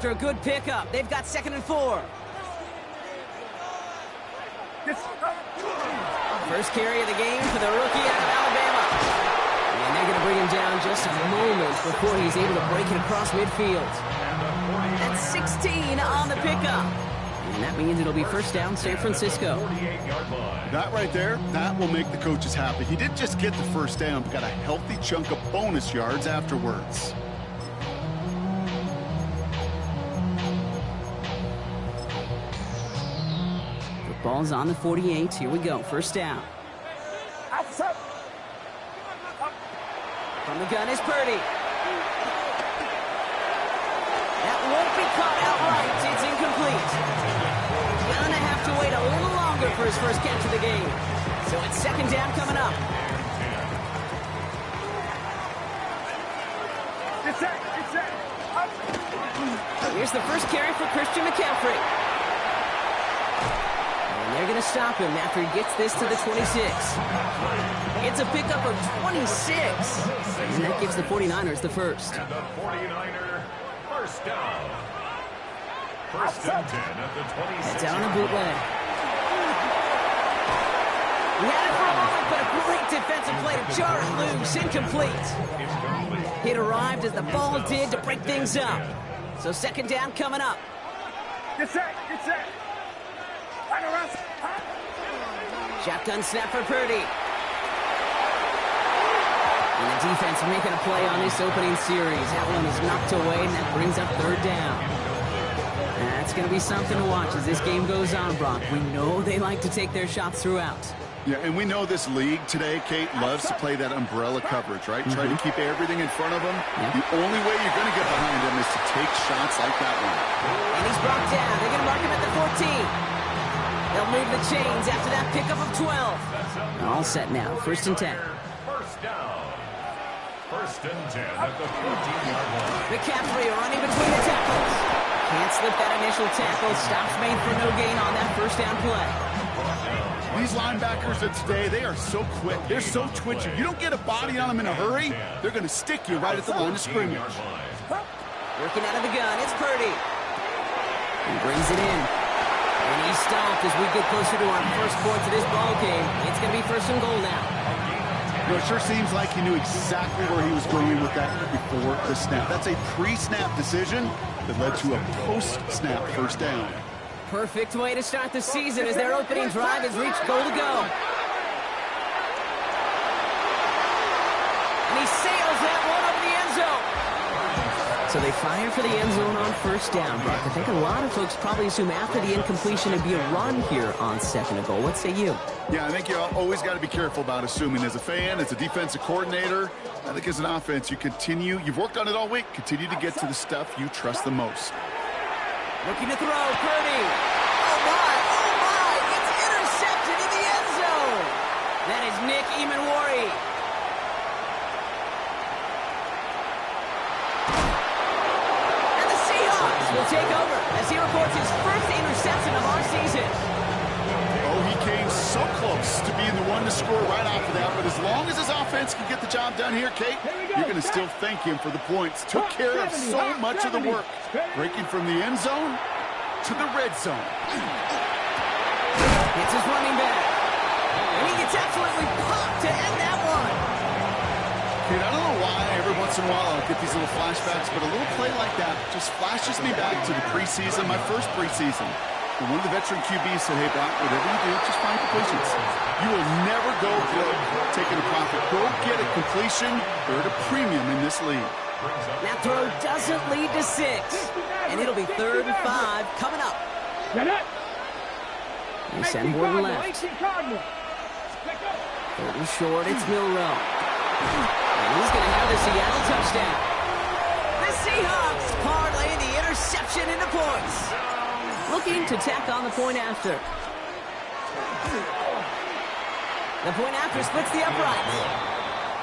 after a good pickup. They've got 2nd and 4. First carry of the game for the rookie out of Alabama. And they're going to bring him down just a moment before he's able to break it across midfield. That's 16 on the pickup. And that means it'll be first down, San Francisco. That right there, that will make the coaches happy. He didn't just get the first down, but got a healthy chunk of bonus yards afterwards. The ball's on the 48. Here we go, first down. From the gun is Purdy. That won't be caught outright. It's incomplete. Gonna have to wait a little longer for his first catch of the game. So it's 2nd down coming up. Here's the first carry for Christian McCaffrey. And they're going to stop him after he gets this to the 26. It's a pickup of 26. And that gives the 49ers the first. And the 49er first down. First and 10 at the 26. It's out on a bootleg. He had it for a moment, but a great defensive play to jar it loose. Incomplete. It arrived as the ball did to break things up. So 2nd down coming up. Get set. Shotgun snap for Purdy. And the defense making a play on this opening series. That one is knocked away, and that brings up 3rd down. That's going to be something to watch as this game goes on, Brock. We know they like to take their shots throughout. Yeah, and we know this league today, Kate, loves to play that umbrella coverage, right? Try to keep everything in front of them. The only way you're going to get behind them is to take shots like that one. And he's brought down. They're going to mark him at the 14. They'll move the chains after that pickup of 12. All set now. 1st and 10. First down. First and 10 at the 14-yard line. McCaffrey running between the tackles. Can't slip that initial tackle. Stops made for no gain on that first down play. These linebackers of today, they are so quick. They're so twitchy. You don't get a body on them in a hurry, they're going to stick you right at the line of scrimmage. Working out of the gun, it's Purdy. He brings it in. And he's stopped as we get closer to our first points of this ball game. It's going to be 1st and goal now. It sure seems like he knew exactly where he was going with that before the snap. That's a pre-snap decision that led to a post-snap first down. Perfect way to start the season as their opening drive has reached goal to go. And he sails that one over the end zone. So they fire for the end zone on first down, Brock. I think a lot of folks probably assume after the incompletion it'd be a run here on 2nd and goal. What say you? Yeah, I think you always got to be careful about assuming. As a fan, as a defensive coordinator, I think as an offense, you've worked on it all week. Continue to get to the stuff you trust the most. Looking to throw, Purdy. Oh my, it's intercepted in the end zone. That is Nick Emanwari. And the Seahawks will take over as he records his first interception of our season. Oh, he came so close to being the one to score right off of that, but as long as his offense can get the job done here, Kate, you're going to still thank him for the points. Took care of so much of the work. Breaking from the end zone to the red zone. It's his running back. And he gets absolutely popped to end that one. Kate, I don't know why every once in a while I'll get these little flashbacks, but a little play like that just flashes me back to the preseason, my first preseason. And one of the veteran QBs said, hey, Brock, whatever you do, just find completions. You will never go broke taking a profit. Go get a completion. They're at a premium in this league. That throw doesn't lead to 6. And it'll be 3rd and 5 coming up. They send Gordon left. 3rd and short, it's Milroe. And he's going to have the Seattle touchdown. The Seahawks parlaying the interception into points. Looking to tack on the point after. The point after splits the uprights.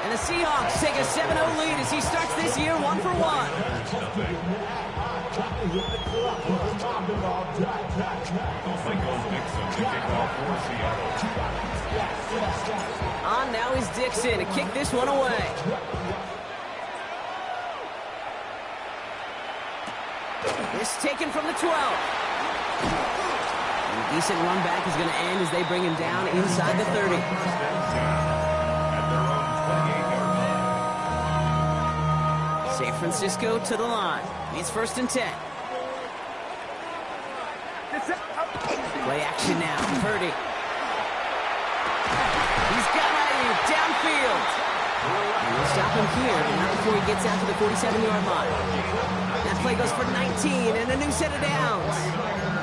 And the Seahawks take a 7-0 lead as he starts this year 1 for 1. On now is Dixon to kick this one away. This taken from the 12. And a decent run back is going to end as they bring him down inside the 30. San Francisco to the line. It's 1st and 10. Play action now. Purdy. He's got Ayuk downfield. And we'll stop him here, but not before he gets out to the 47-yard line. That play goes for 19 and a new set of downs.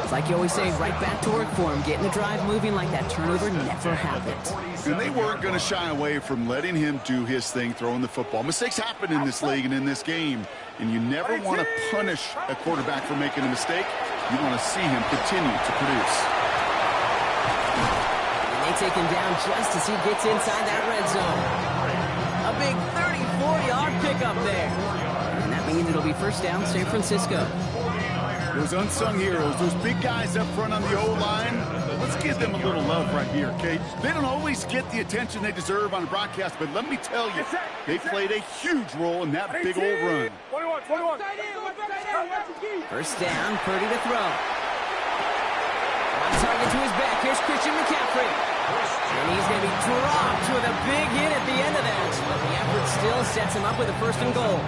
It's like you always say, right back to work for him. Getting the drive moving like that turnover never happened. And they weren't going to shy away from letting him do his thing, throwing the football. Mistakes happen in this league and in this game, and you never want to punish a quarterback for making a mistake. You want to see him continue to produce. And they take him down just as he gets inside that red zone. A big 34-yard pickup there. And that means it'll be 1st down, San Francisco. Those unsung heroes, those big guys up front on the O-line, let's give them a little love right here, okay? They don't always get the attention they deserve on the broadcast, but let me tell you, they played a huge role in that big old run. 21. 1st down, Purdy to throw. On target to his back. Here's Christian McCaffrey. And he's going to be dropped with a big hit at the end of that. But the effort still sets him up with a 1st and goal.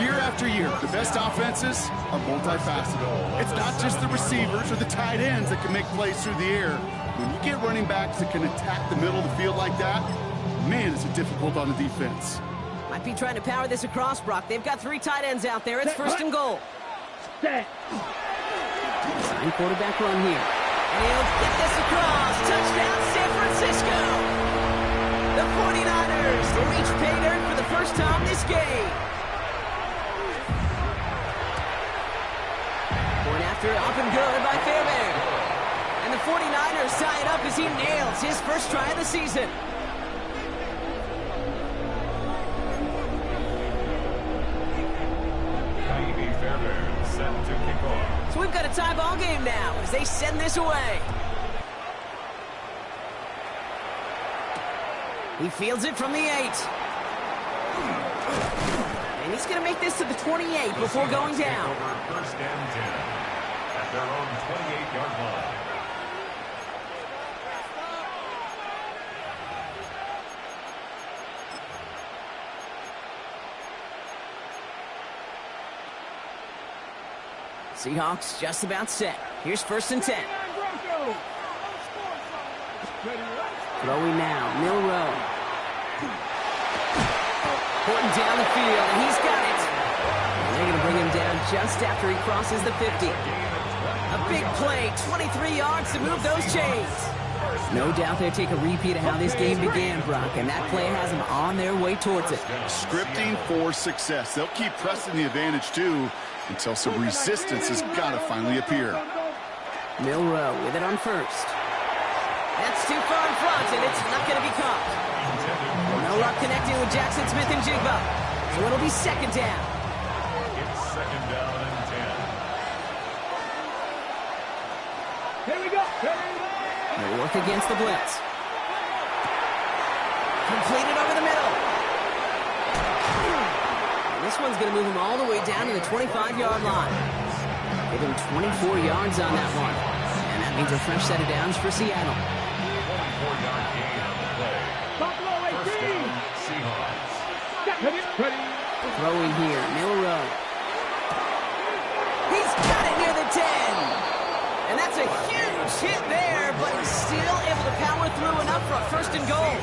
Year after year, the best offenses are multifaceted. It's not just the receivers or the tight ends that can make plays through the air. When you get running backs that can attack the middle of the field like that, man, is it difficult on the defense. Might be trying to power this across, Brock. They've got 3 tight ends out there. It's 1st and goal. Sign quarterback run here. And he'll get this across. Touchdown, San Francisco. The 49ers reach pay dirt for the first time this game. Going after it, up and good by Fairbairn. And the 49ers tie it up as he nails his first try of the season. So we've got a tie ball game now as they send this away. He fields it from the 8. And he's going to make this to the 28 before going down. 1st and 10 at their own 28-yard line. Seahawks just about set. Here's 1st and 10. Throwing now, Milroe. Horton down the field, and he's got it. And they're going to bring him down just after he crosses the 50. A big play, 23 yards to move those chains. No doubt they'll take a repeat of how this game began, Brock, and that play has them on their way towards it. Scripting for success. They'll keep pressing the advantage, too, until some resistance has got to finally appear. Milroe with it on 1st. That's too far in front, and it's not going to be caught. No luck connecting with Jackson Smith and Jigba. So it'll be 2nd down. It's 2nd down and 10. Here we go. They work against the blitz. Completed over the middle. And this one's going to move him all the way down to the 25-yard line. Give him 24 yards on that one. And that means a fresh set of downs for Seattle. 24-yard gain on the play. 1st down, Seahawks. Throwing here, Milroe. He's got it near the 10. And that's a huge hit there, but he's still able to power through enough for a 1st and goal.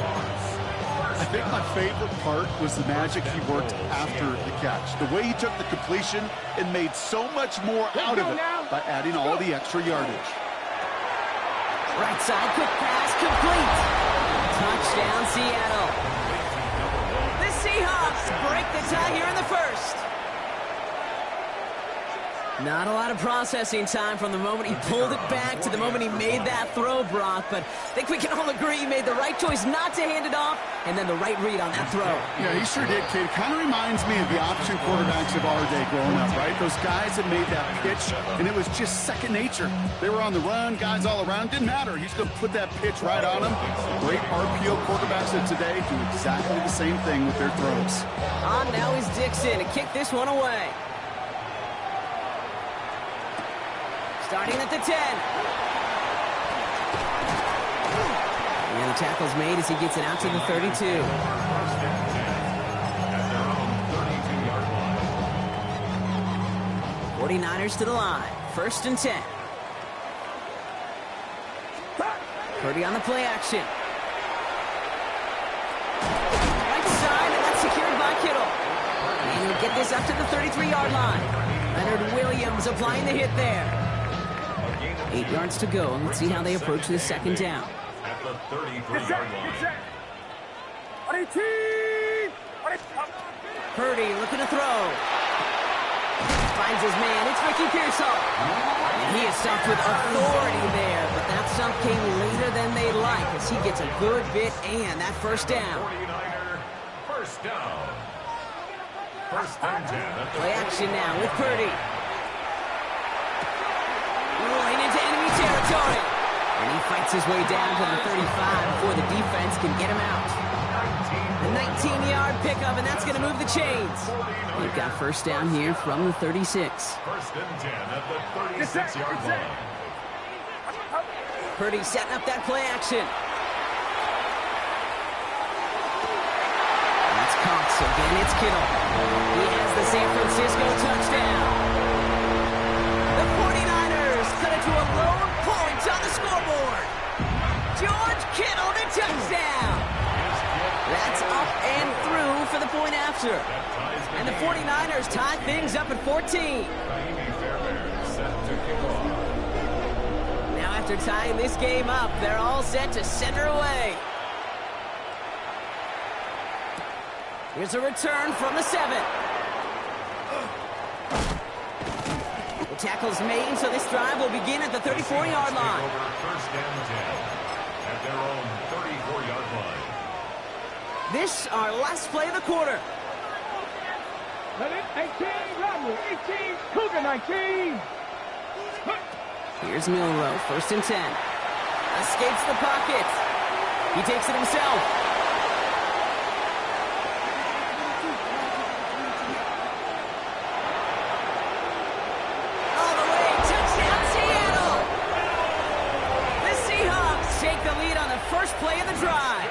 I think my favorite part was the magic he worked after the catch. The way he took the completion and made so much more out of it by adding all the extra yardage. Right side, quick pass, complete. Touchdown, Seattle. The Seahawks break the tie here in the 1st. Not a lot of processing time from the moment he pulled it back to the moment he made that throw, Brock. But I think we can all agree he made the right choice not to hand it off, and then the right read on that throw. Yeah, he sure did, kid. Kind of reminds me of the option quarterbacks of our day growing up, right? Those guys that made that pitch, and it was just second nature. They were on the run, guys all around. Didn't matter. He's going to put that pitch right on them. Great RPO quarterbacks of today do exactly the same thing with their throws. On now is Dixon to kick this one away. Starting at the 10. And the tackle's made as he gets it out to the 32. First and 10 at their own 32-yard line. 49ers to the line. First and 10. Purdy on the play action. Right side, and that's secured by Kittle. And he'll get this up to the 33-yard line. Leonard Williams applying the hit there. 8 yards to go, and let's see how they approach this second down. At the 33-yard line. Purdy looking to throw. Finds his man. It's Ricky Pearsall. And he is stopped with authority there, but that stop came later than they'd like as he gets a good bit and that first down. 49er, first down. First and 10 at the Play action now with Purdy. Rolling into enemy territory. And he fights his way down to the 35 before the defense can get him out. A 19-yard pickup, and that's going to move the chains. They've got first down here from the 36. First and 10 at the 36-yard line. Purdy setting up that play action. That's Cox. Again, it's Kittle. He has the San Francisco touchdown. The 49ers cut it to a lone point on the scoreboard. George Kittle, the touchdown. That's up and through for the point after. And the 49ers tie things up at 14. Now after tying this game up, they're all set to send her away. Here's a return from the 7. The tackle's made, so this drive will begin at the 34-yard line. First and 10 at their own 34-yard line. This, our last play of the quarter. 18, Cougar 19. Here's Milroe, first and 10. Escapes the pocket. He takes it himself. All the way, touchdown Seattle! The Seahawks take the lead on the first play of the drive.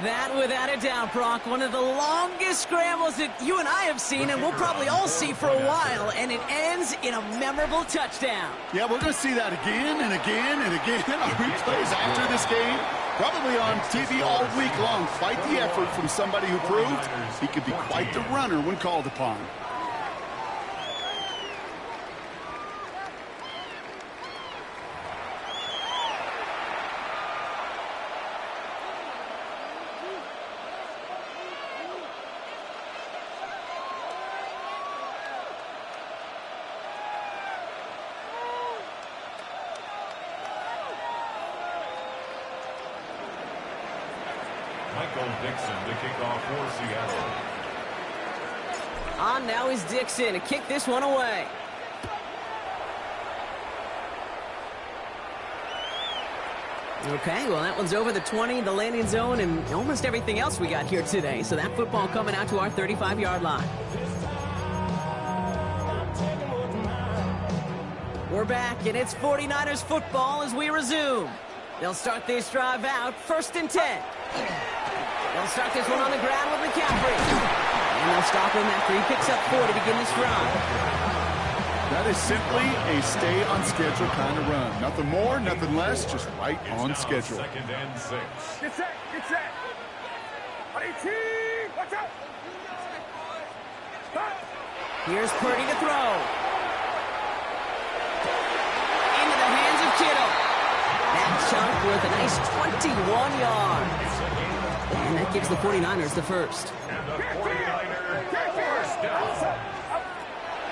That, without a doubt, Brock, one of the longest scrambles that you and I have seen, and we'll probably all see for a while, and it ends in a memorable touchdown. Yeah, we're going to see that again and again and again on replays after this game. Probably on TV all week long. Quite the effort from somebody who proved he could be quite the runner when called upon. Michael Dixon to kick off for Seattle. On now is Dixon to kick this one away. Okay, well, that one's over the 20, the landing zone, and almost everything else we got here today. So that football coming out to our 35-yard line. We're back, and it's 49ers football as we resume. They'll start this drive out, first and 10. They'll start this one on the ground with McCaffrey. And they'll stop him after he picks up 4 to begin this drive. That is simply a stay-on-schedule kind of run. Nothing more, nothing less, just right on schedule. Second and 6. Get set, get set. 18, watch out. Here's Purdy to throw. Into the hands of Kittle. That chunk worth a nice 21 yards. And that gives the 49ers the first. And the 49er first down.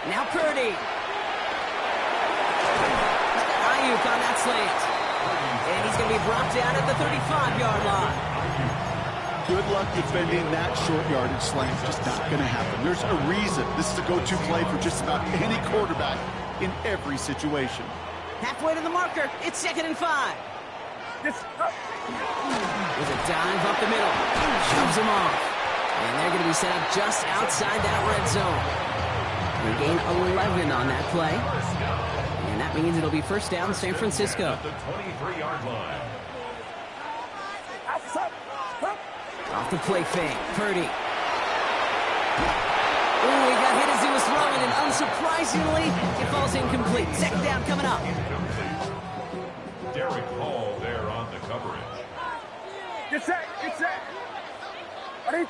Now Purdy. He's got Ayuk on that slant. And he's going to be brought down at the 35-yard line. Good luck defending that short yardage slant. Just not going to happen. There's a reason this is a go-to play for just about any quarterback in every situation. Halfway to the marker. It's second and 5. There's a dive up the middle. Shoves him off. And they're going to be set up just outside that red zone. They gain 11 on that play. And that means it'll be first down San Francisco. At the 23-yard line. Off the play fake, Purdy. Ooh, he got hit as he was throwing, and unsurprisingly, it falls incomplete. Second down coming up. Derek Hall there on the coverage. Get set, get set. 18,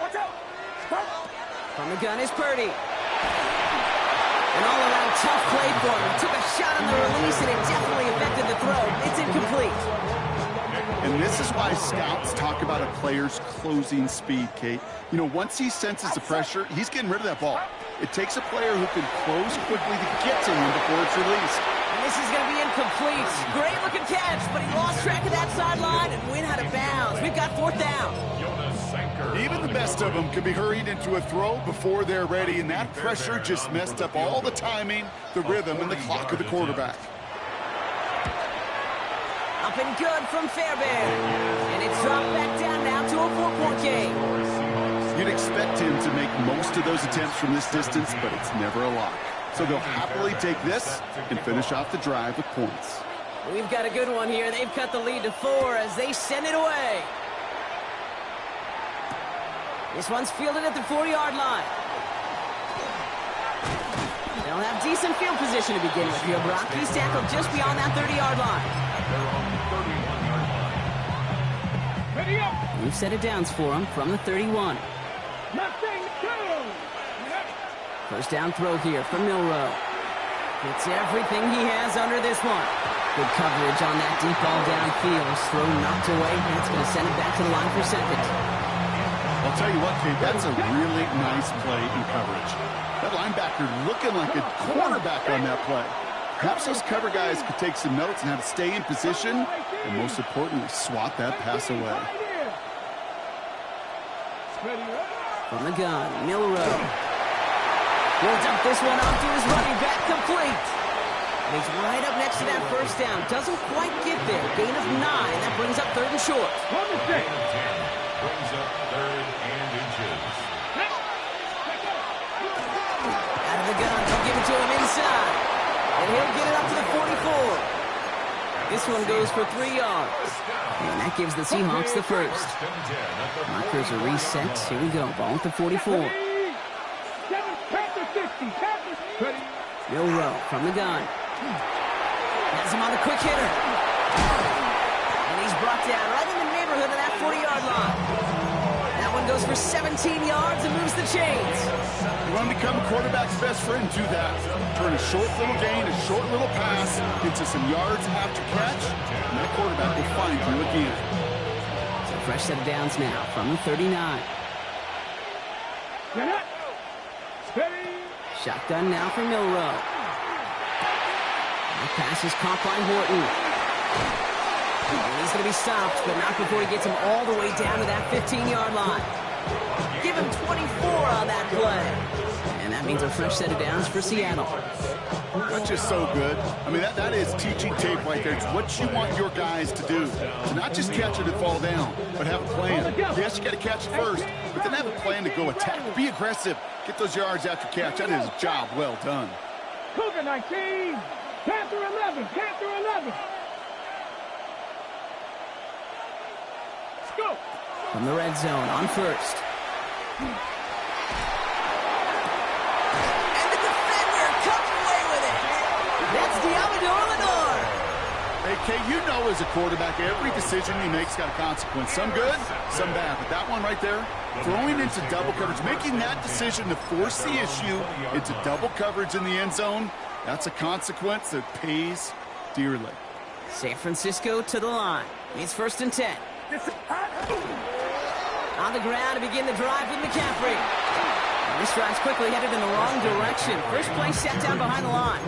watch out. Stop. From the gun is Purdy. An all-around tough play for him. Took a shot on the release, and it definitely affected the throw. It's incomplete. And this is why scouts talk about a player's closing speed, Kate. You know, once he senses the pressure, he's getting rid of that ball. It takes a player who can close quickly to get to him before it's released. And this is going to be incomplete. Great-looking catch, but he lost track of that sideline and went out of bounds. We've got fourth down. Even the best of them can be hurried into a throw before they're ready, and that pressure just messed up all the timing, the rhythm, and the clock of the quarterback. Up and good from Fairbairn. And it's dropped back down now to a 4-point game. You'd expect him to make most of those attempts from this distance, but it's never a lock. So they'll happily take this and finish off the drive with points. We've got a good one here. They've cut the lead to 4 as they send it away. This one's fielded at the 40-yard line. They'll have decent field position to begin with here. Brock, he's tackled just beyond that 30-yard line. Ready up. We've set it downs for him from the 31. Nothing, go. First down throw here from Milroe. Gets everything he has under this one. Good coverage on that deep ball downfield. Throw knocked away. That's going to send it back to the line for second. I'll tell you what, Kate, that's a really nice play in coverage. That linebacker looking like a quarterback on that play. Perhaps those cover guys could take some notes and how to stay in position, and most importantly, swat that pass away. From the gun, Milroe. Will dump this one off to his running back, complete. And he's right up next to that first down. Doesn't quite get there. Gain of 9. That brings up third and short. Brings up third and inches. Out of the gun, they'll give it to him inside. And he'll get it up to the 44. This one goes for 3 yards. And that gives the Seahawks the first. Markers are reset. Here we go. Ball at the 44. Milroe from the gun. Has him on the quick hitter. And he's brought down right in the neighborhood of that 40-yard line. That one goes for 17 yards and moves the chains. You want to become a quarterback's best friend, do that. Turn a short little gain, a short little pass into some yards after catch, and that quarterback will find you again. So fresh set of downs now from the 39. Shotgun now for Milroe. That pass is caught by Horton. And he's going to be stopped, but not before he gets him all the way down to that 15-yard line. Give him 24 on that play. And that means a fresh set of downs for Seattle. That's just so good. I mean, that is teaching tape right there. It's what you want your guys to do. To not just catch it and fall down, but have a plan. Yes, you got to catch it first, but then have a plan to go attack. Be aggressive. Get those yards after catch. That is a job well done. Cougar 19. Panther 11. Panther 11. Let's go. From the red zone on first. And the defender comes away with it. That's Diamador Lenore. Hey, Kay, you know as a quarterback, every decision he makes got a consequence. Some good, some bad. But that one right there, throwing into double coverage, making that decision to force the issue into double coverage in the end zone, that's a consequence that pays dearly. San Francisco to the line. It's first and 10. On the ground to begin the drive with McCaffrey. And this drive's quickly headed in the wrong direction. First play set down behind the line.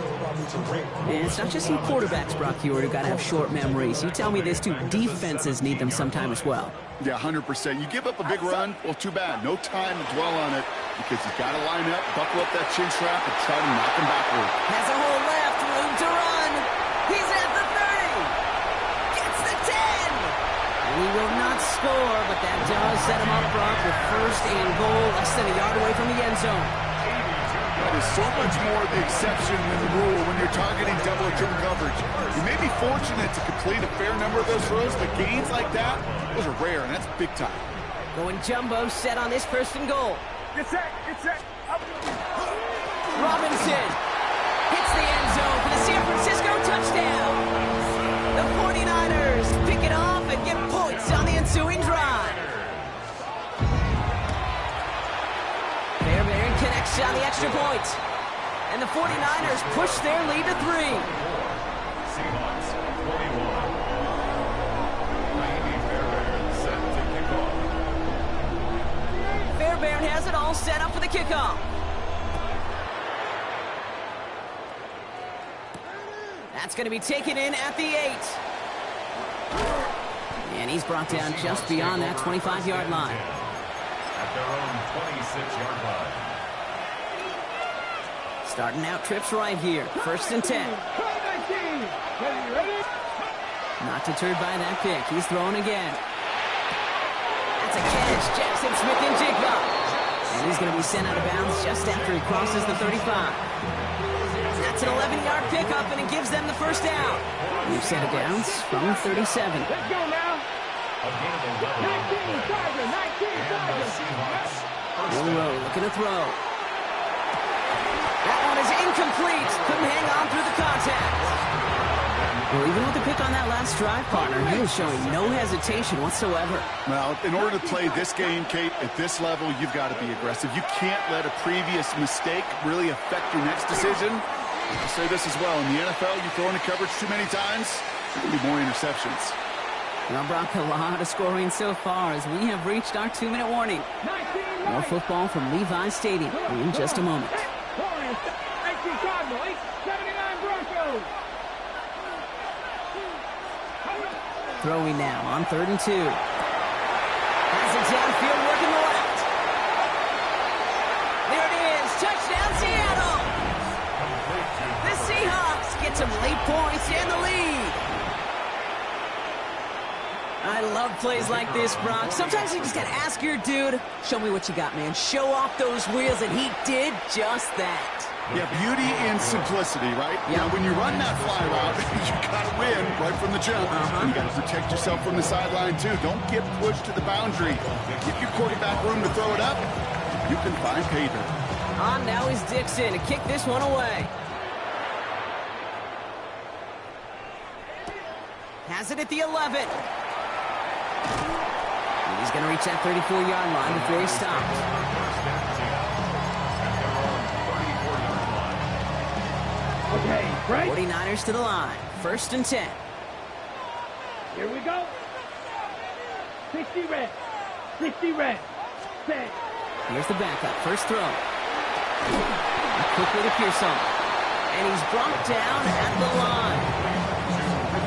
And it's not just you quarterbacks, Brock Huard, who got to have short memories. You tell me this too. Defenses need them sometime as well. Yeah, 100%. You give up a big run, well, too bad. No time to dwell on it because you've got to line up, buckle up that chin strap, and try to knock him backward. Has a hole left, room to run. He's at the 30. Gets the 10. And he will not score, but that does set him up, Brock, with first and goal, less than a yard away from the end zone. That is is so much more the exception than the rule when you're targeting double or triple coverage. You may be fortunate to complete a fair number of those throws, but gains like that, those are rare, and that's big time. Going jumbo set on this first and goal. Get set, get set. Robinson hits the end zone for the San Francisco touchdown. The 49ers pick it off and get points on the ensuing drive. Fairbairn connects on the extra point. And the 49ers push their lead to 3. Seahawks 41. Brady Fairbairn set to kick off. Fairbairn has it all set up for the kickoff. That's going to be taken in at the 8. And he's brought down just beyond that 25-yard line. At their own 26-yard line. Starting out trips right here. First and 10. Not deterred by that pick. He's throwing again. That's a catch. Jackson Smith-Njigba. And he's going to be sent out of bounds just after he crosses the 35. That's an 11-yard pickup, and it gives them the first down. We've set of downs from 37. Let's go now. A gain of 11. 19, Tiger, 19, And the Seahawks first Monroe down. looking to throw. That one is incomplete. Couldn't hang on through the contact. Well, even with the pick on that last drive, partner, he was showing no hesitation whatsoever. Well, in order to play this game, Kate, at this level, you've got to be aggressive. You can't let a previous mistake really affect your next decision. I'll say this as well. In the NFL, you throw into coverage too many times, there will be more interceptions. Well, Brock, a lot of scoring so far as we have reached our 2-minute warning. 19, More football from Levi Stadium in just a moment. 19 Cardinal, 79 Broncos. Throwing now on 3rd and 2. Has it downfield, working the left. There it is. Touchdown, Seattle. The Seahawks get some late points and the lead. I love plays like this, Brock. Sometimes you just got to ask your dude, show me what you got, man. Show off those wheels, and he did just that. Yeah, beauty in simplicity, right? Yeah. Now, when you run that fly route, you got to win right from the jump. You got to protect yourself from the sideline, too. Don't get pushed to the boundary. Give your quarterback room to throw it up. You can find pay dirt. On now is Dixon to kick this one away. Has it at the 11. And he's going to reach that 34-yard line before he stops. Okay, break. 49ers to the line. 1st and 10. Here we go. 60 red. 60 red. Set. Here's the backup. First throw. Quickly to Pearson. And he's brought down at the line.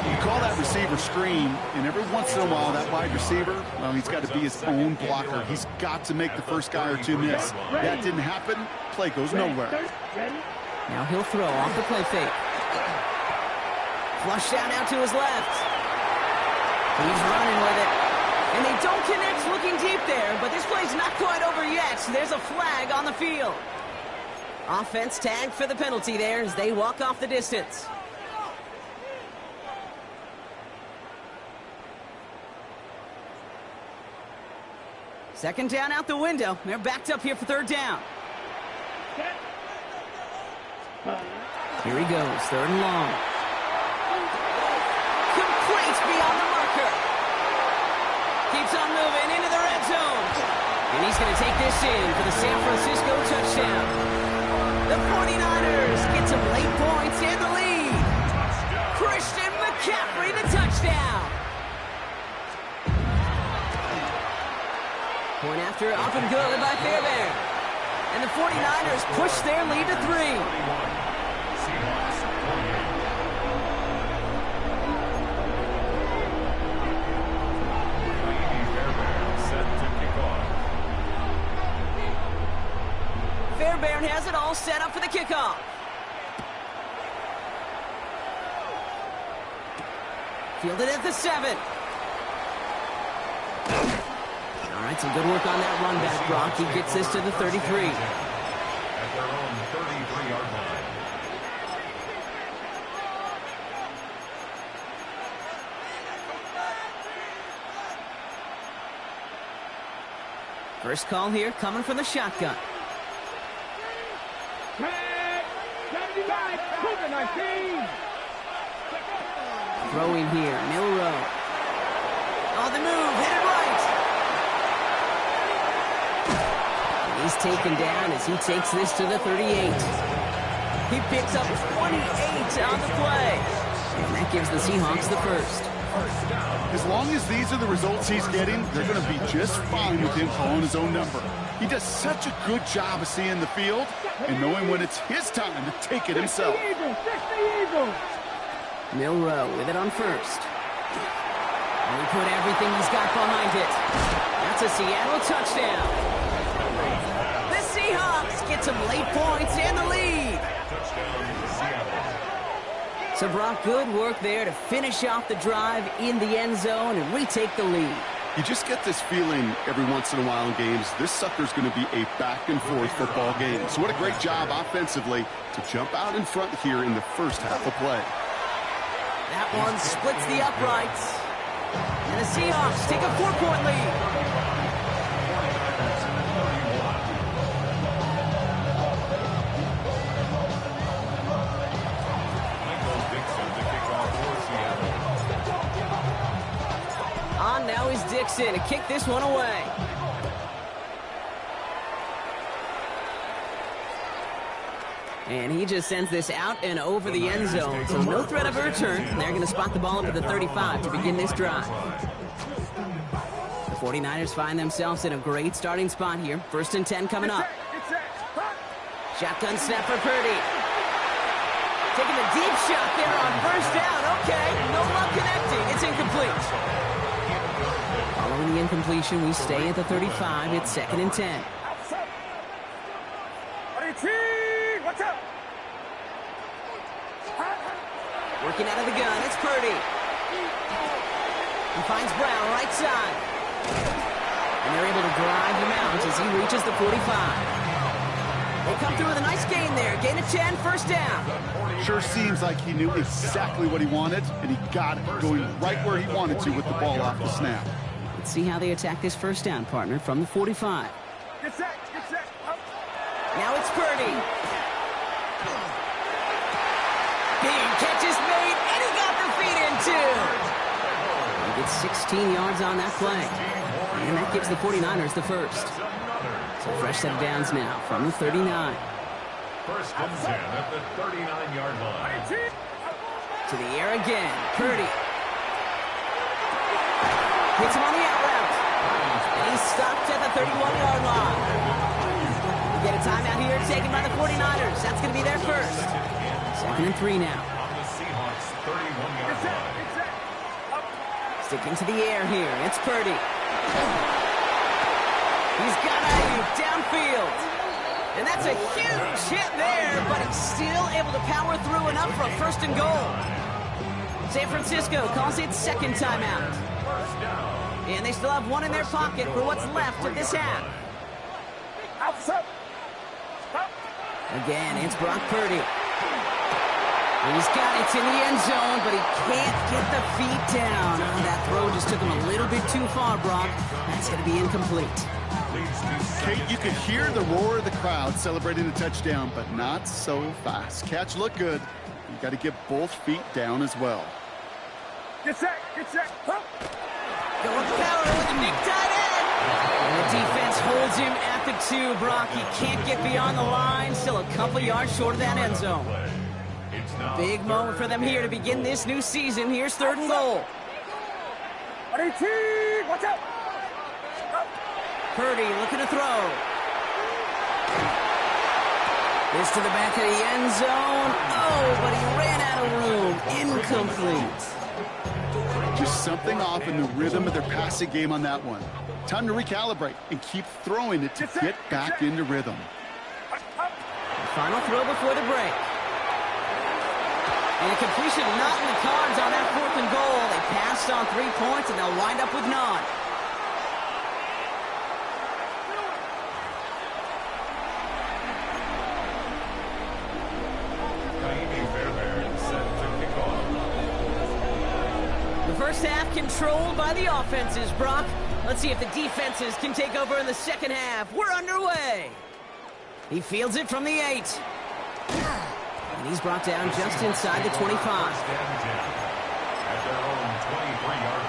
You call that receiver screen, and every once in a while, that wide receiver, well, he's got to be his own blocker. He's got to make the first guy or two miss. That didn't happen. Play goes nowhere. Ready? Now he'll throw off the play fake. Flush down out to his left. He's running with it. And they don't connect looking deep there, but this play's not quite over yet. There's a flag on the field. Offense tagged for the penalty there as they walk off the distance. Second down out the window. They're backed up here for 3rd down. Set. Here he goes, 3rd and long. Complete beyond the marker. Keeps on moving into the red zone. And he's going to take this in for the San Francisco touchdown. The 49ers get some late points and the lead. Christian McCaffrey, the touchdown. Point after up and good by Fairbairn. And the 49ers push their lead to 3. Seahawks 48. Brady Fairbairn set to kick off. Fairbairn has it all set up for the kickoff. Fielded at the 7. All right, some good work on that run back, Brock. He gets this to the 33. at their own 33-yard line. First call here coming from the shotgun. Throwing here, Milroe. On the move, hit it right. He's taken down as he takes this to the 38. He picks up 28 on the play. And that gives the Seahawks the first. As long as these are the results he's getting, they're going to be just fine with him calling his own number. He does such a good job of seeing the field and knowing when it's his time to take it himself. Milroe with it on first. And he put everything he's got behind it. That's a Seattle touchdown. The Seahawks get some late points and the lead. So Brock, good work there to finish off the drive in the end zone and retake the lead. You just get this feeling every once in a while in games, this sucker's going to be a back-and-forth football game. So what a great job offensively to jump out in front here in the first half of play. That one splits the uprights. And the Seahawks take a 4-point lead. On now is Dixon to kick this one away. And he just sends this out and over the end zone. So no threat of a return. They're going to spot the ball up at the 35 to begin this drive. The 49ers find themselves in a great starting spot here. 1st and 10 coming up. Shotgun snap for Purdy. Taking a deep shot there on 1st down. Okay, no luck connecting. It's incomplete. Following the incompletion, we stay at the 35. It's 2nd and 10. Working out of the gun, it's Purdy. He finds Brown right side. And they're able to drive him out as he reaches the 45. They come through with a nice gain there. Gain of 10, 1st down. Sure seems like he knew exactly what he wanted, and he got it going right where he wanted to with the ball off the snap. Let's see how they attack this 1st down, partner, from the 45. Get set. Now it's Purdy. Big catch is made, and he got the feet in too. He gets 16 yards on that play. And that gives the 49ers the first. So fresh set of downs now from the 39. 1st and 10 at the 39-yard line. To the air again. Purdy. Hits him on the out route. And he's stopped at the 31-yard line. We get a timeout here taken by the 49ers. That's going to be their first. 2nd and 3 now. On the Seahawks 31-yard line. Sticking to the air here. It's Purdy. He's got Ayuk downfield. And that's a huge hit there, but he's still able to power through enough for a 1st and goal. San Francisco calls it 2nd timeout. And they still have one in their pocket for what's left of this half. Again, it's Brock Purdy. He's got it in the end zone, but he can't get the feet down. Oh, that throw just took him a little bit too far, Brock. That's going to be incomplete. Kate, you could hear the roar of the crowd celebrating the touchdown, but not so fast. Catch looked good. You got to get both feet down as well. Get set. Going power with the big tight end. And the defense holds him at the 2, Brock. He can't get beyond the line. Still a couple yards short of that end zone. Big moment for them here to begin this new season. Here's 3rd and goal. Watch out. Purdy looking to throw. This to the back of the end zone. Oh, but he ran out of room. Incomplete. Just something off in the rhythm of their passing game on that one. Time to recalibrate and keep throwing it to get back into rhythm. Final throw before the break. And a completion not in the cards on that 4th and goal. They passed on 3 points, and they'll wind up with none. first half controlled by the offenses, Brock. Let's see if the defenses can take over in the second half. We're underway. He fields it from the 8. And he's brought down just inside the 25. At their own 23-yard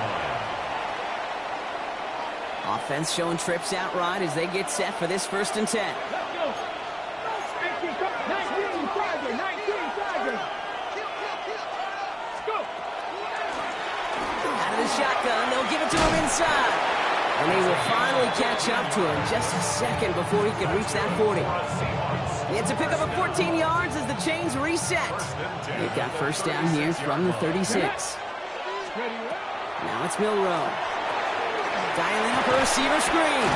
line. Offense showing trips outright as they get set for this 1st and 10. Let's go. 19 Tiger. 19 Tiger. Let's go. Out of the shotgun, they'll give it to him inside. And they will finally catch up to him just a second before he could reach that 40. It's a pickup of 14 yards as the chains reset. They've got first down here from the 36. Now it's Milroe. Dialing up a receiver screen.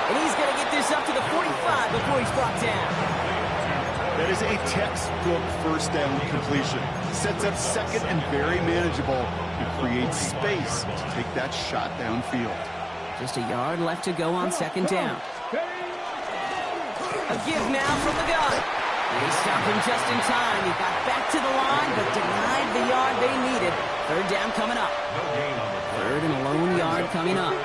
And he's going to get this up to the 45 before he's brought down. That is a textbook first down completion. Sets up second and very manageable and creates space to take that shot downfield. Just a yard left to go on 2nd down. A give now from the gun. They stopped him just in time. He got back to the line, but denied the yard they needed. 3rd down coming up. 3rd and a lone yard coming up.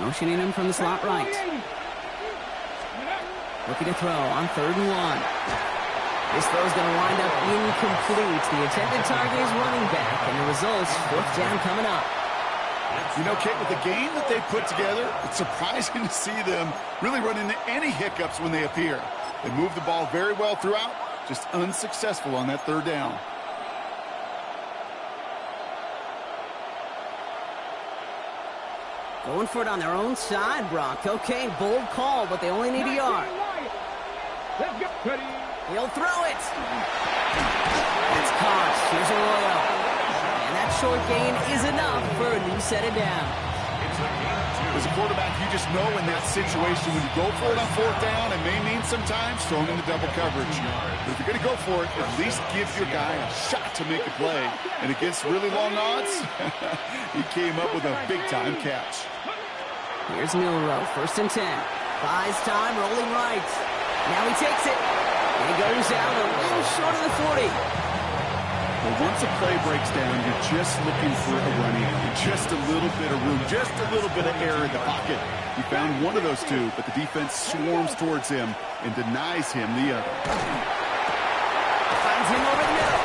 Motioning him from the slot right. Looking to throw on 3rd and 1. This throw is going to wind up incomplete. The intended target is running back, and the results, 4th down coming up. You know, Kate, with the game that they put together, it's surprising to see them really run into any hiccups when they appear. They move the ball very well throughout, just unsuccessful on that 3rd down. Going for it on their own side, Brock. Okay, bold call, but they only need a yard. Let's go. He'll throw it. That's caught. Here's Arroyo. And that short gain is enough for a new set of down. As a quarterback, you just know in that situation when you go for it on 4th down, it may mean sometimes throwing into double coverage. But if you're going to go for it, at least give your guy a shot to make a play. And against really long odds, he came up with a big-time catch. Here's Milroe, 1st and 10. Buys time, rolling right. Now he takes it. And he goes out a little short of the 40. But once a play breaks down, you're just looking for a running, just a little bit of room, just a little bit of air in the pocket. He found one of those two, but the defense swarms towards him and denies him the other. Finds him over the middle.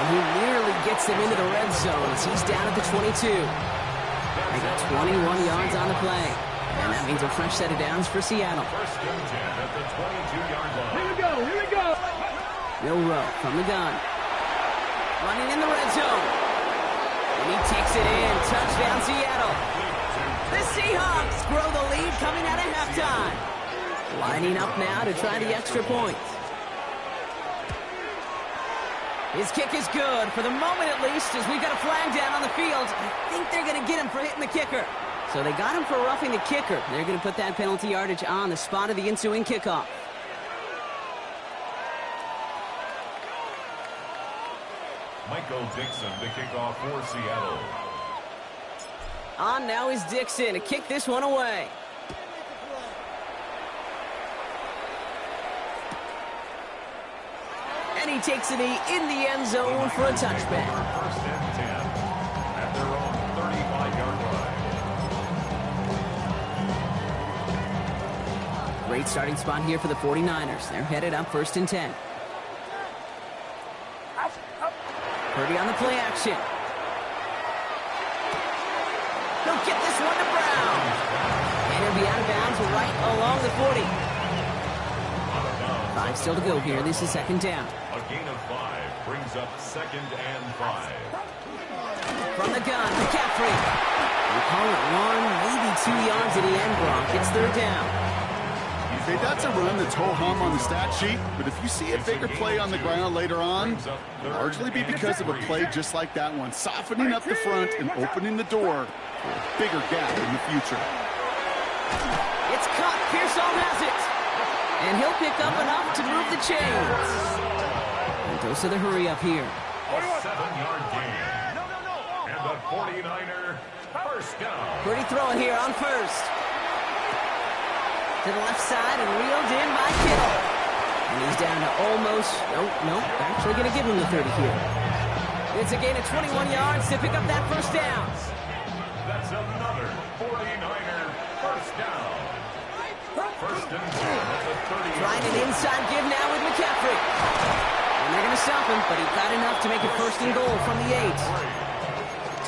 And he nearly gets him into the red zone as he's down at the 22. They got 21 yards on the play. And that means a fresh set of downs for Seattle. 1st and 10 at the 22-yard line. Here we go. Here we go. Milroe from the gun. Running in the red zone. And he takes it in. Touchdown, Seattle. The Seahawks grow the lead coming out of halftime. Lining up now to try the extra point. His kick is good, for the moment at least, as we've got a flag down on the field. I think they're going to get him for hitting the kicker. So they got him for roughing the kicker. They're going to put that penalty yardage on the spot of the ensuing kickoff. Michael Dixon to kick off for Seattle. On now is Dixon to kick this one away. And he takes it in the end zone for a touchback. 1st and 10 at their own 35-yard line. Great starting spot here for the 49ers. They're headed up 1st and 10. Purdy on the play action. He'll get this one to Brown. And he'll be out of bounds right along the 40. 5 still to go here. This is 2nd down. A gain of 5 brings up 2nd and 5. From the gun, McCaffrey. We call it 1, maybe 2 yards at the end, Brock. It's 3rd down. Okay, that's a run that's ho-hum on the stat sheet, but if you see a bigger play on the ground later on, it'll largely be because of a play just like that one, softening up the front and opening the door for a bigger gap in the future. It's caught. Pearsall has it. And he'll pick up enough to move the chains. And goes to the hurry up here. A 7-yard gain. And the 49er first down. Pretty throwing here on 1st. To the left side and reeled in by Kittle. And he's down to almost, nope, actually going to give him the 30 here. it's a gain of 21 yards to pick up that first down. That's another 49er first down. First and 10 at the 30. Trying an inside give now with McCaffrey. And they're going to stop him, but he got enough to make it first and goal from the 8.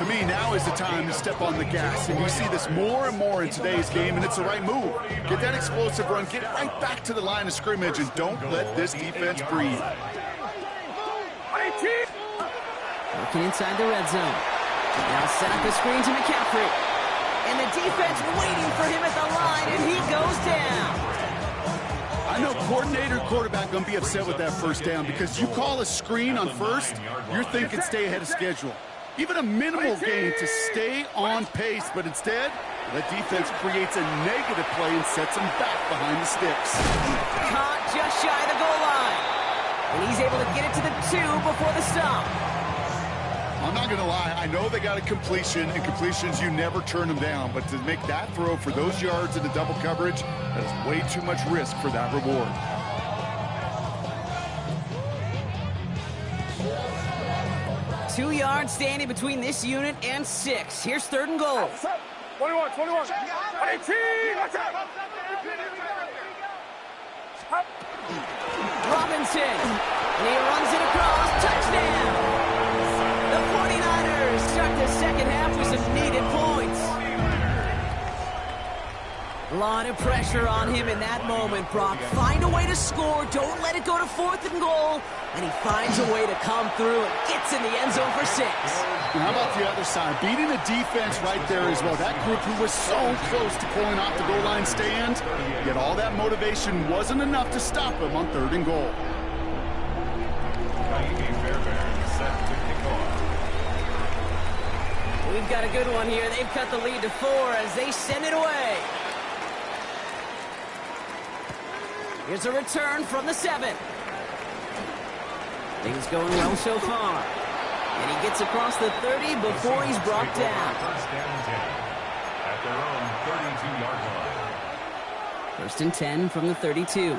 To me, now is the time to step on the gas, and you see this more and more in today's game, and it's the right move. Get that explosive run, get right back to the line of scrimmage, and don't let this defense breathe. Working inside the red zone. Now set up the screen to McCaffrey. And the defense waiting for him at the line, and he goes down. I know coordinator and quarterback going to be upset with that first down because you call a screen on first, you're thinking stay ahead of schedule. Even a minimal gain to stay on pace, but instead, the defense creates a negative play and sets them back behind the sticks. Caught just shy of the goal line. And he's able to get it to the 2 before the stop. I'm not going to lie, I know they got a completion, and completions, you never turn them down, but to make that throw for those yards in the double coverage, that is way too much risk for that reward. Two yards standing between this unit and 6. Here's third and goal. 21. 18. Robinson. And he runs it across. Touchdown. The 49ers start the second half with some needed points. A lot of pressure on him in that moment, Brock. Find a way to score. Don't let it go to fourth and goal. And he finds a way to come through and gets in the end zone for 6. And how about the other side? Beating the defense right there as well. That group who was so close to pulling off the goal line stand, yet all that motivation wasn't enough to stop him on third and goal. We've got a good one here. They've cut the lead to 4 as they send it away. Here's a return from the 7. Things going well so far. And he gets across the 30 before he's brought down. First and 10 at their own 32-yard line. First and 10 from the 32.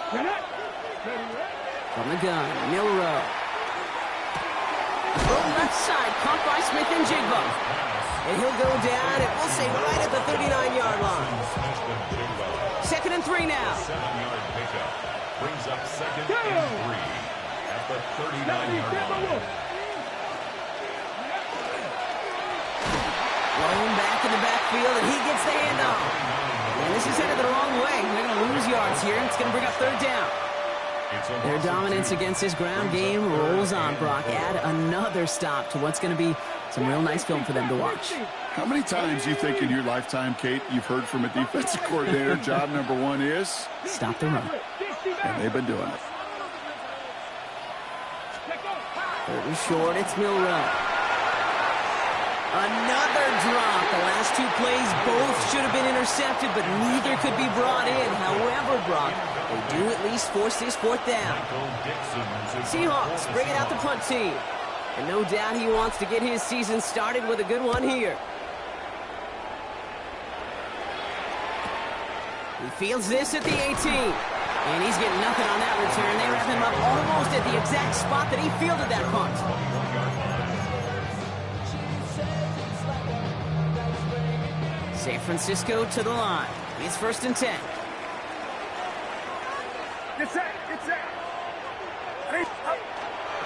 From the gun, Milrow. From left side, caught by Smith and Jigba. And he'll go down, and we'll say right at the 39-yard line. Second and 3 now. 7-yard pickup brings up second and 3 at the 39-yard line. Blown back in the backfield, and he gets the handoff. And this is headed the wrong way. They're going to lose yards here, and it's going to bring up third down. Their dominance against this ground game rolls on, Brock. Add another stop to what's going to be some real nice film for them to watch. How many times do you think in your lifetime, Kate, you've heard from a defensive coordinator, job number 1 is? Stop the run. And they've been doing it. Third and short, it's Milrow. Another drop. The last 2 plays both should have been intercepted, but neither could be brought in. However, Brock, they do at least force this fourth down. Seahawks bring it out the punt team. And no doubt he wants to get his season started with a good one here. He fields this at the 18. And he's getting nothing on that return. They wrap him up almost at the exact spot that he fielded that punt. San Francisco to the line. It's first and 10. Get set.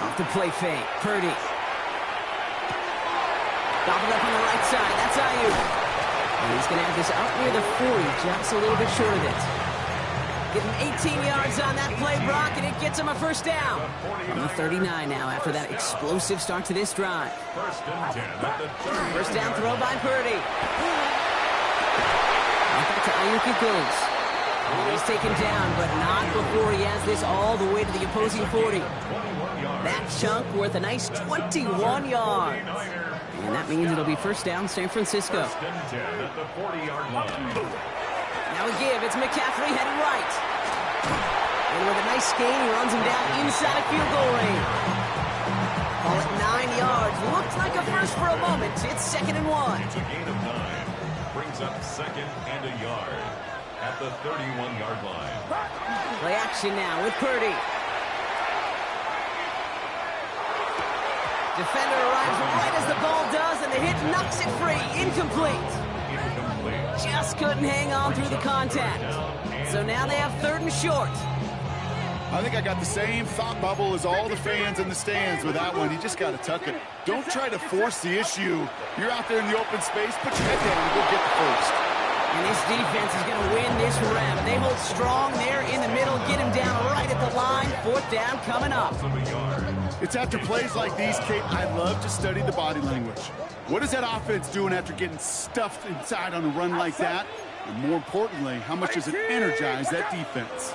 Off the play fake. Purdy. Gobbled up on the right side. That's Ayuk. And he's going to have this out near the 40, just a little bit short of it. Getting 18 yards on that play, Brock, and it gets him a first down. From the 39 now after that explosive start to this drive. First and 10 at the 30. First down throw by Purdy. Back to Ayuk it goes. And he's taken down, but not before he has this all the way to the opposing 40. That chunk worth a nice 21 yards. And that means it'll be first down San Francisco. First and 10 at the 40-yard line. Now a give. It's McCaffrey heading right. And with a nice gain, he runs him down inside of field goal range. Call it 9 yards. Looked like a first for a moment. It's second and 1. It's a gain of 9. Brings up second and a yard at the 31-yard line. Play action now with Purdy. Defender arrives right as the ball does, and the hit knocks it free. Incomplete. Just couldn't hang on through the contact. So now they have 3rd and short. I think I got the same thought bubble as all the fans in the stands with that one. You just got to tuck it. Don't try to force the issue. You're out there in the open space. Put your head down and go get the first. And this defense is going to win this round. They hold strong there in the middle. Get him down right at the line. 4th down coming up. It's after plays like these, Kate, I love to study the body language. What is that offense doing after getting stuffed inside on a run like that? And more importantly, how much does it energize that defense?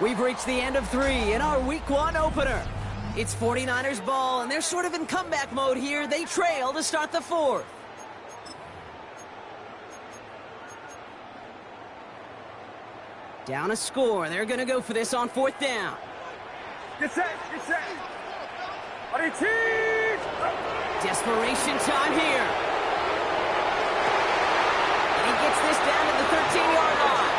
We've reached the end of 3 in our Week 1 opener. It's 49ers ball, and they're sort of in comeback mode here. They trail to start the 4th. Down a score. They're going to go for this on 4th down. Get set. Desperation time here. And he gets this down to the 13-yard line.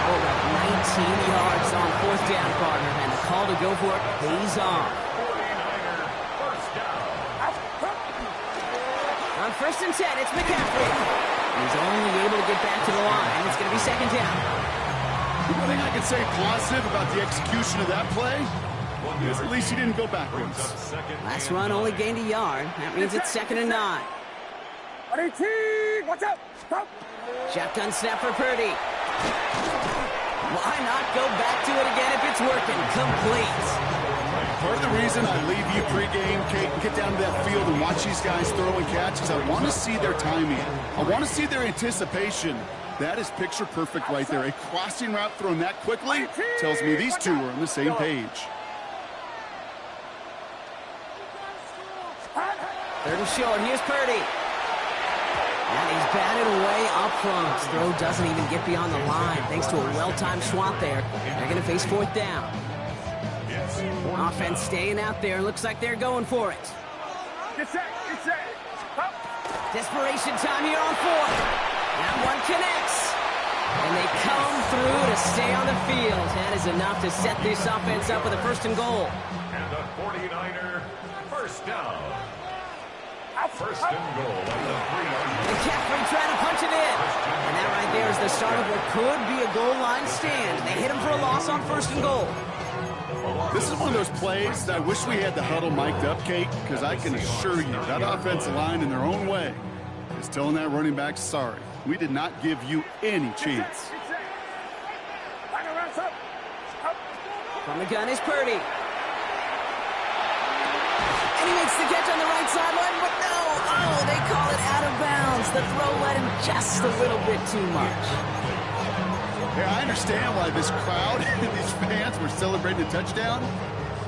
Oh, 19 yards on 4th down, partner. And the call to go for it pays off. 49er first down. On 1st and 10, it's McCaffrey. He's only able to get back to the line. It's going to be 2nd down. The one thing I can say positive about the execution of that play is at least he didn't go backwards. Last run only gained a yard. That means it's 2nd and 9. Watch out. Stop. Shotgun snap for Purdy. Why not go back to it again if it's working? Complete. Part of the reason I leave you pregame, Kate, and get down to that field and watch these guys throw and catch is I want to see their timing. I want to see their anticipation. That is picture perfect right there. A crossing route thrown that quickly tells me these two are on the same page. 3rd and short. Here's Purdy. And he's batted away up front. His throw doesn't even get beyond the line thanks to a well-timed swat there. They're going to face 4th down. Offense staying out there. Looks like they're going for it. Get set. Desperation time here on 4th. That one connects. And they come through to stay on the field. That is enough to set this offense up with a 1st and goal. And the 49er first down. 1st and goal at the 3-yard line. McCaffrey trying to punch it in. And that right there is the start of what could be a goal line stand. They hit him for a loss on 1st and goal. This is one of those plays that I wish we had the huddle mic'd up, Kate, because I can assure you that offensive line in their own way is telling that running back, sorry, we did not give you any chance. From the gun is Purdy. And he makes the catch on the right sideline, but no. Oh, they call it out of bounds. The throw led him just a little bit too much. Yeah, I understand why this crowd and these fans were celebrating a touchdown,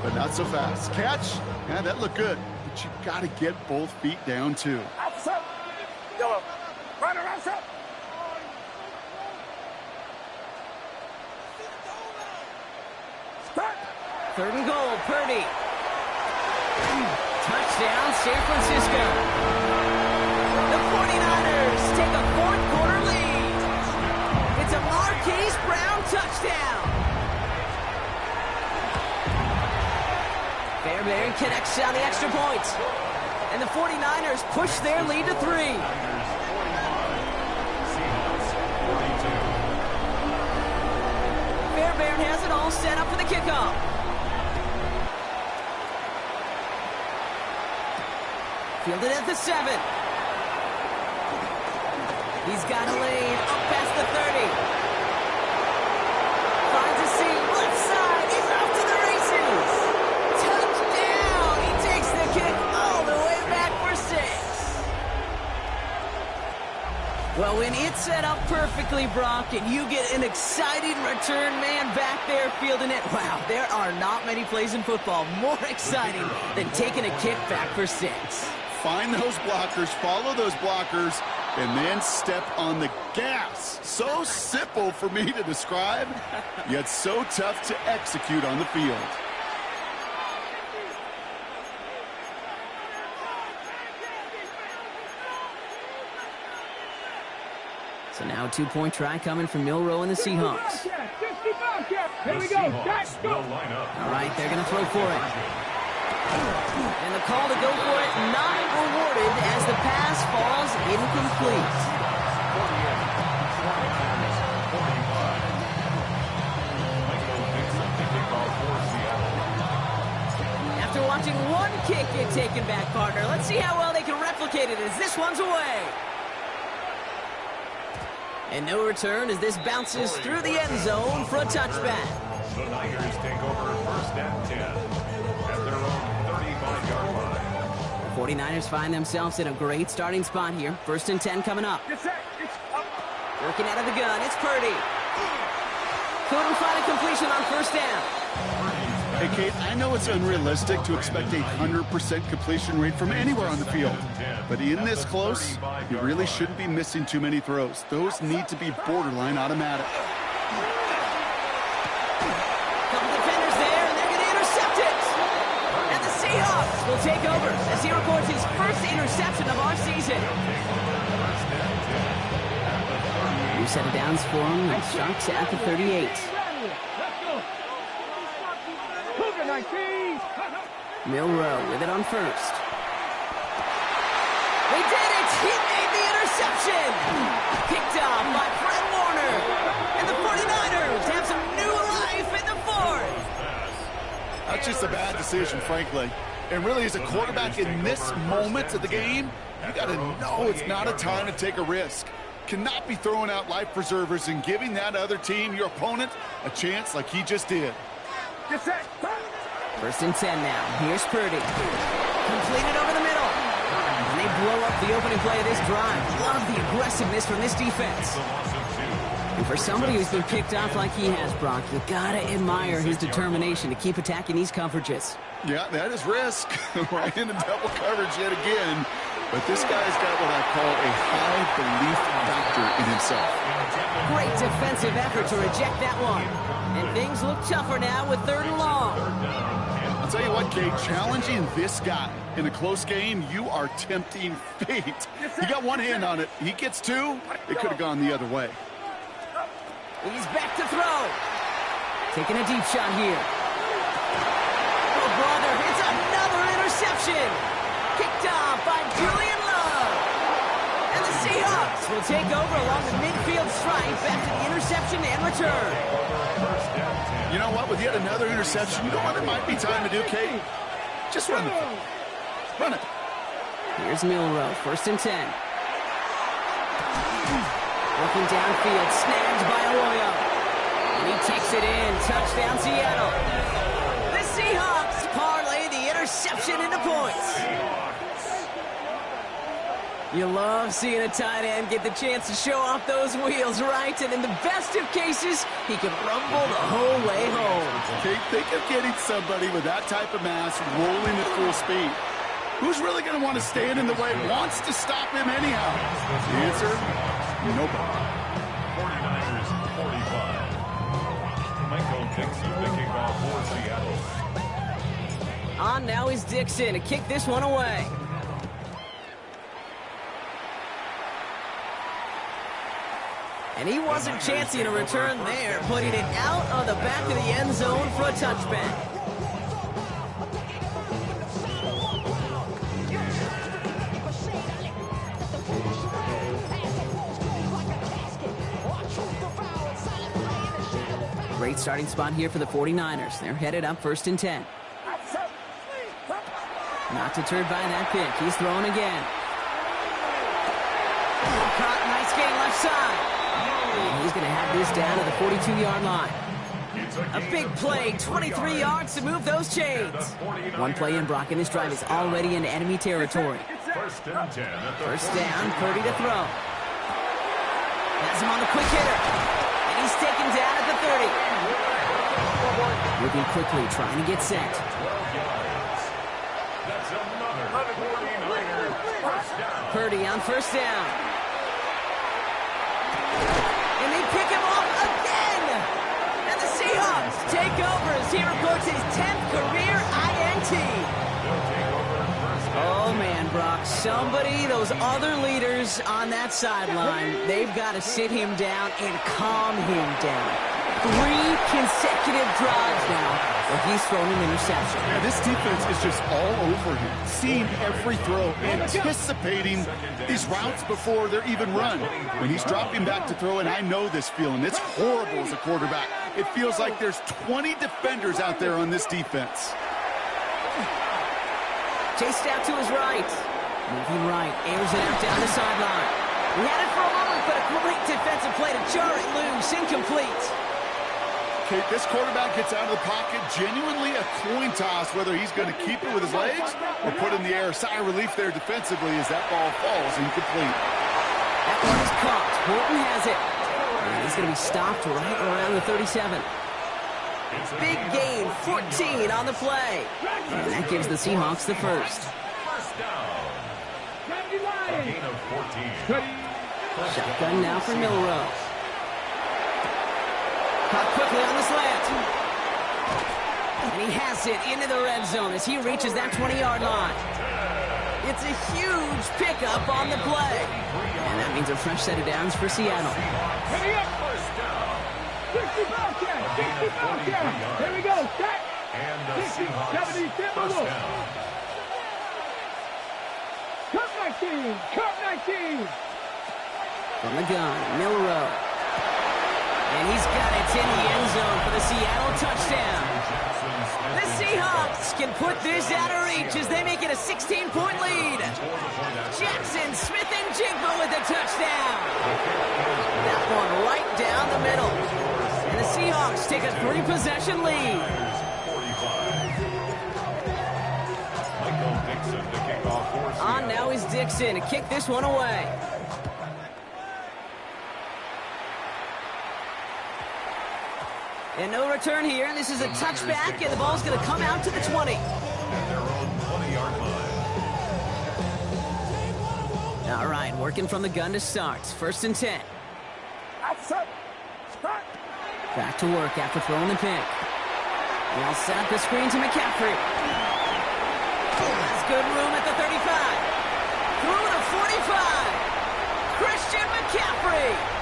but not so fast. Catch, yeah, that looked good, but you got to get both feet down too. Yellow. Runner outside. Start. 3rd and goal, Purdy. Touchdown, San Francisco. The 49ers take a 4th quarter lead. It's a Marquise Brown touchdown. Fairbairn connects on the extra point. And the 49ers push their lead to 3. Fairbairn has it all set up for the kickoff. Fielded at the 7. He's got a lane up past the 30. Finds a seam left side. He's off to the races. Touchdown! He takes the kick all the way back for 6. Well, when it's set up perfectly, Brock, and you get an exciting return man back there fielding it, wow, there are not many plays in football more exciting than taking a kick back for 6. Find those blockers, follow those blockers, and then step on the gas. So simple for me to describe, yet so tough to execute on the field. So now a 2-point try coming from Milroe and the Seahawks. Here we go. Let's go. All right, they're going to throw for it. And the call to go for it not rewarded as the pass falls incomplete. 49ers, 45. After watching one kick get taken back, partner, let's see how well they can replicate it as this one's away. And no return as this bounces through the end zone for a touchback. The Niners take over first and 10 at their own 35-yard line. The 49ers find themselves in a great starting spot here. First and 10 coming up. Working out of the gun, it's Purdy. Couldn't find a completion on first down. Hey, Kate, I know it's unrealistic to expect a 100% completion rate from anywhere on the field. But in this close, you really shouldn't be missing too many throws. Those need to be borderline automatic. Couple defenders there, and they're going to intercept it. And the Seahawks will take over as he records his first interception of our season. New set of downs for him, and Sharks at the 38. Milroe with it on first. They did it! He made the interception! Picked off by Fred Warner. And the 49ers have some new life in the fourth. That's just a bad decision, frankly. And really, as a quarterback in this moment of the game, you got to know it's not a time to take a risk. Cannot be throwing out life preservers and giving that other team, your opponent, a chance like he just did. Get set. First and 10 now. Here's Purdy. Completed over the middle. And they blow up the opening play of this drive. Love the aggressiveness from this defense. And for somebody who's been picked off like he has, Brock, you gotta admire his determination to keep attacking these coverages. Yeah, that is risk. Right into double coverage yet again. But this guy's got what I call a high belief factor in himself. Great defensive effort to reject that one. And things look tougher now with third and long. I'll tell you what, Kate, challenging this guy in a close game, you are tempting fate. He got one hand on it. He gets two, it could have gone the other way. He's back to throw. Taking a deep shot here. Oh, brother, it's another interception. Kicked off by Julian Love. And the Seahawks will take over along the midfield stripe after the interception and return. You know what? With yet another interception, you know what it might be time to do, Kate? Just run the ball. Run it. Here's Milroe, first and 10. Working downfield, snagged by Arroyo. And he takes it in, touchdown Seattle. The Seahawks parlay the interception into points. You love seeing a tight end get the chance to show off those wheels, right? And in the best of cases, he can rumble the whole way home. Kate, think of getting somebody with that type of mass rolling at full speed. Who's really going to want to stand in the way, wants to stop him anyhow? The answer, nobody. 49ers, 45. Michael Dixon picking off for Seattle. On now is Dixon to kick this one away. And he wasn't chancing a return there, putting it out of the back of the end zone for a touchback. Great starting spot here for the 49ers. They're headed up first and 10. Not deterred by that pick. He's throwing again. Caught, nice gain left side. And he's going to have this down to the 42-yard line. A big play, 23 yards to move those chains. One play in, Brock, and this drive is already into enemy territory. First and 10. First down, Purdy to throw. Has him on the quick hitter. And he's taken down at the 30. Moving quickly, trying to get set. That's another 49er first down. Purdy on first down. And they pick him off again. And the Seahawks take over as he records his 10th career INT. Oh, man, Brock. Somebody, those other leaders on that sideline, they've got to sit him down and calm him down. 3 consecutive drives now where he's thrown an interception. Yeah, this defense is just all over him, seeing every throw, anticipating these routes before they're even run. When he's dropping back to throw, and I know this feeling, it's horrible as a quarterback. It feels like there's 20 defenders out there on this defense. Chased out to his right. Moving right, airs it out down the sideline. He had it for a moment, but a great defensive play to jar it loose, incomplete. Okay, this quarterback gets out of the pocket, genuinely a coin toss, whether he's going to keep it with his legs or put it in the air. Sigh of relief there defensively as that ball falls incomplete. That one is caught. Horton has it. And he's going to be stopped right around the 37. Big gain, 14 on the play. And that gives the Seahawks the first. First down. A gain of 14. Shotgun now for Milroe. Caught quickly on the slant. And he has it into the red zone as he reaches that 20-yard line. It's a huge pickup on the play. And that means a fresh set of downs for Seattle. First down. 65 count. 65 count. Here we go. Set. And the 60, Seahawks 70, first down. Cut 19. Cut 19. From the gun, Milroe. And he's got it in the end zone for the Seattle touchdown. The Seahawks can put this out of reach as they make it a 16-point lead. Jackson Smith-Njigba with the touchdown. That one right down the middle. And the Seahawks take a 3-possession lead. Michael Dixon to kick off for Seattle. On now is Dixon to kick this one away. And no return here. This is a touchback, and the ball's going to come out to the 20. At their own 20-yard line. All right, working from the gun to start. First and 10. Back to work after throwing the pick. They'll set up the screen to McCaffrey. That's good room at the 35. Through to 45. Christian McCaffrey.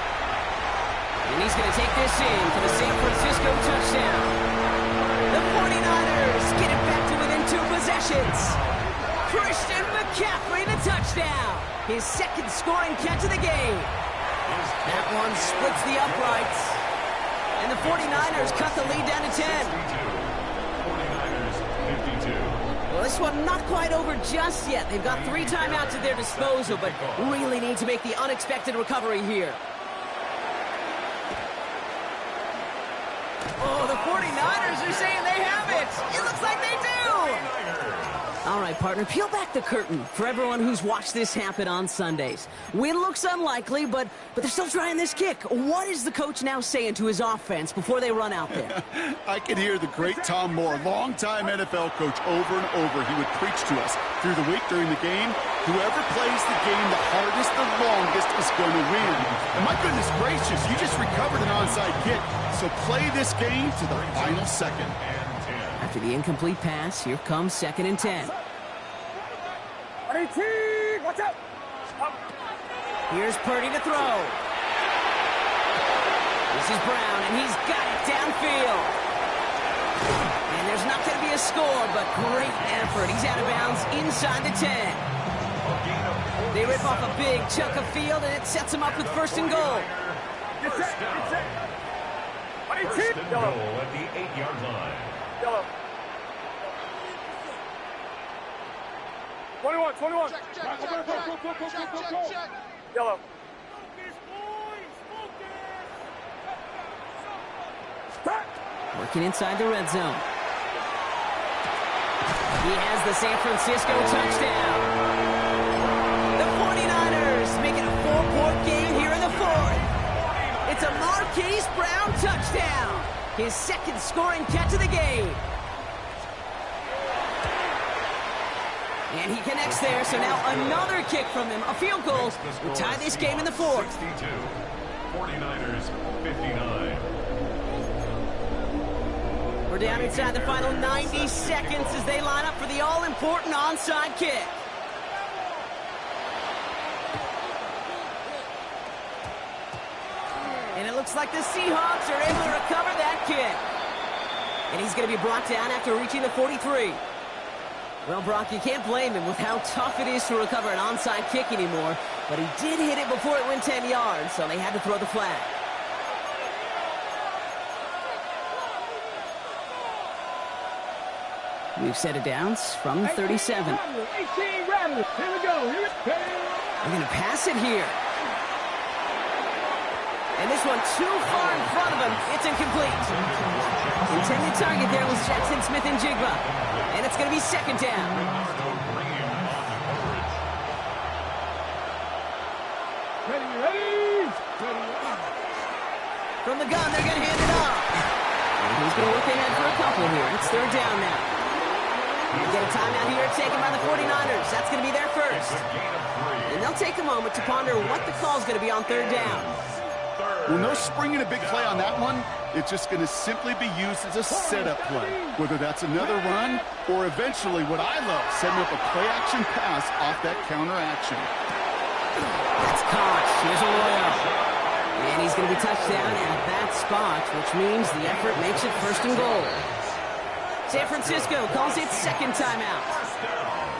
And he's going to take this in for the San Francisco touchdown. The 49ers get it back to within 2 possessions. Christian McCaffrey, the touchdown. His second scoring catch of the game. That one splits the uprights. And the 49ers cut the lead down to 10. 49ers 52. Well, this one not quite over just yet. They've got 3 timeouts at their disposal, but really need to make the unexpected recovery here. Oh, the 49ers are saying they have it. It looks like they do. All right, partner, peel back the curtain for everyone who's watched this happen on Sundays. Win looks unlikely, but they're still trying this kick. What is the coach now saying to his offense before they run out there? I can hear the great Tom Moore, longtime NFL coach, over and over. He would preach to us through the week during the game. Whoever plays the game the hardest, the longest is going to win. And my goodness gracious, you just recovered an onside kick. So play this game to the final second. After the incomplete pass, here comes 2nd and 10. Watch out. Here's Purdy to throw. This is Brown, and he's got it downfield. And there's not going to be a score, but great effort. He's out of bounds inside the 10. They rip off a big chunk of field, and it sets him up with 1st and goal. First down. First and goal at the 8-yard line. Yellow. 21. Check. Yellow. Working inside the red zone. He has the San Francisco touchdown. The 49ers make it a 4-point game here in the 4th. It's a Marquise Brown touchdown. His second scoring catch of the game. And he connects there, so now another kick from him. A field goal will tie this game in the 4th. 62. 49ers 59. We're down inside the final 90 seconds as they line up for the all-important onside kick. And it looks like the Seahawks are able to recover that kick. And he's going to be brought down after reaching the 43. Well, Brock, you can't blame him with how tough it is to recover an onside kick anymore. But he did hit it before it went 10 yards, so they had to throw the flag. We've set it downs from the 37. 18 Rattlers. Here we go. They're going to pass it here. And this one too far in front of him. It's incomplete. Intended target there was Jackson Smith-Njigba. And it's going to be second down. Ready. From the gun, they're going to hand it off. And he's going to look ahead for a couple here. It's third down now. They get a timeout here taken by the 49ers. That's going to be their first. And they'll take a moment to ponder what the call is going to be on third down. Well, no springing a big play on that one. It's just going to simply be used as a setup play, whether that's another run or eventually what I love, setting up a play-action pass off that counter-action. That's caught. Here's Arroyo. And he's going to be touched down at that spot, which means the effort makes it first and goal. San Francisco calls it second timeout.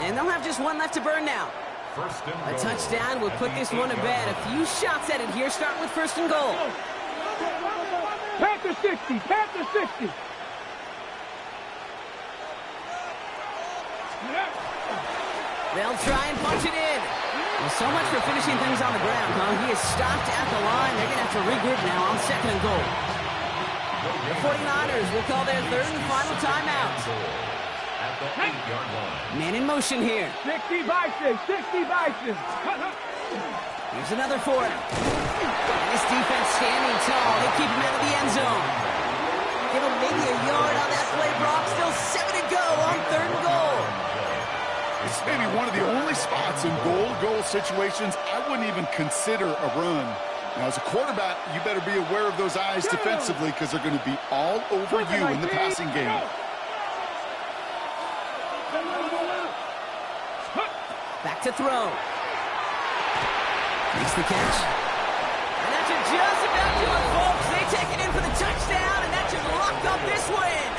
And they'll have just one left to burn now. A touchdown will put this one to bed. A few shots at it here, starting with first and goal. Panther 60. Panther 60. They'll try and punch it in. Well, so much for finishing things on the ground, huh? He is stopped at the line. They're going to have to regroup now on second and goal. The 49ers will call their third and final timeout. Man in motion here. 60 Bison. 60 Bison. Here's another for him. And this defense standing tall. They keep him out of the end zone. Give him maybe a yard on that play, Brock. Still 7 to go on third and goal. It's maybe one of the only spots in goal-to-goal situations I wouldn't even consider a run. Now, as a quarterback, you better be aware of those eyes defensively because they're going to be all over you in the passing game. Back to throw. Makes the catch. And that should just about do it, folks. They take it in for the touchdown, and that should lock up this win.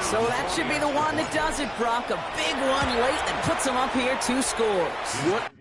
So that should be the one that does it, Brock. A big one late that puts them up here 2 scores.